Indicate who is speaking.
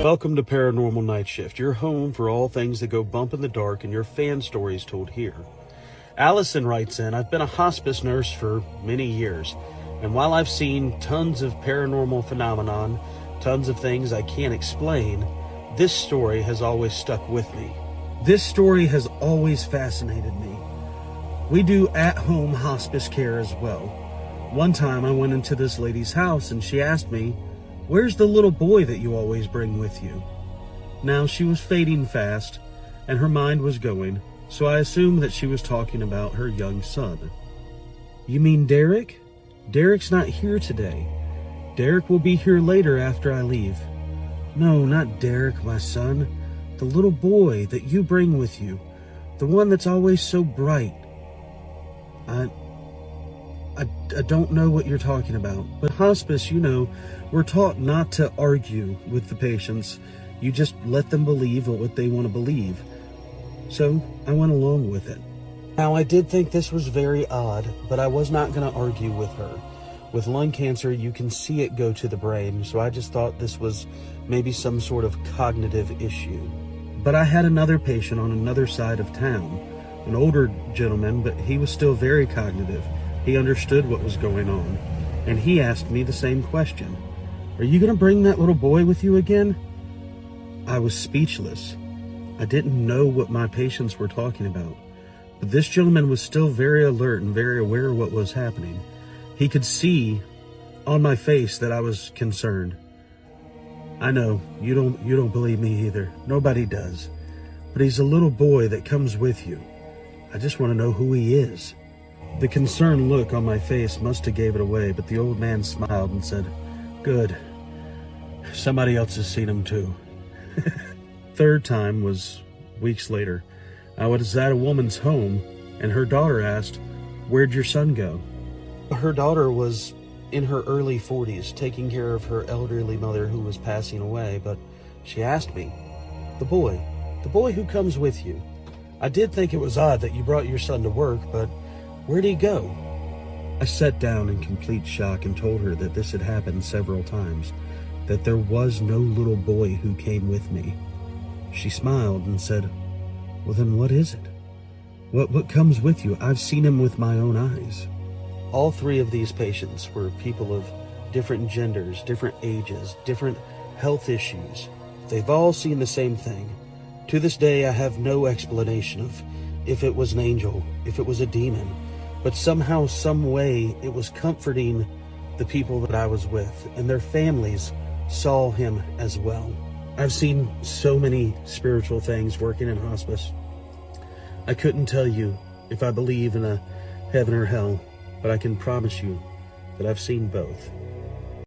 Speaker 1: Welcome to Paranormal Nightshift, your home for all things that go bump in the dark and your fan stories told here. Allison writes in, I've been a hospice nurse for many years, and while I've seen tons of paranormal phenomenon, tons of things I can't explain, this story has always stuck with me. This story has always fascinated me. We do at-home hospice care as well. One time I went into this lady's house and she asked me, "Where's the little boy that you always bring with you?" Now, she was fading fast, and her mind was going, so I assumed that she was talking about her young son. "You mean Derek? Derek's not here today. Derek will be here later after I leave." "No, not Derek, my son. The little boy that you bring with you. The one that's always so bright." I don't know what you're talking about. But hospice, you know, we're taught not to argue with the patients. You just let them believe what they want to believe. So I went along with it. Now, I did think this was very odd, but I was not going to argue with her. With lung cancer, you can see it go to the brain, so I just thought this was maybe some sort of cognitive issue. But I had another patient on another side of town, an older gentleman, but he was still very cognitive. He understood what was going on, and he asked me the same question. "Are you going to bring that little boy with you again?" I was speechless. I didn't know what my patients were talking about, but this gentleman was still very alert and very aware of what was happening. He could see on my face that I was concerned. "I know, you don't believe me either. Nobody does. But he's a little boy that comes with you. I just want to know who he is." The concerned look on my face must have gave it away, but the old man smiled and said, "Good. Somebody else has seen him too." Third time was weeks later. I was at a woman's home, and her daughter asked, "Where'd your son go?" Her daughter was in her early 40s, taking care of her elderly mother who was passing away, but she asked me, the boy who comes with you. I did think it was odd that you brought your son to work, but where'd he go?" I sat down in complete shock and told her that this had happened several times, that there was no little boy who came with me. She smiled and said, "Well, then what is it? What comes with you? I've seen him with my own eyes." All three of these patients were people of different genders, different ages, different health issues. They've all seen the same thing. To this day, I have no explanation of if it was an angel, if it was a demon, but somehow, some way, it was comforting the people that I was with, and their families saw him as well. I've seen so many spiritual things working in hospice. I couldn't tell you if I believe in a heaven or hell, but I can promise you that I've seen both.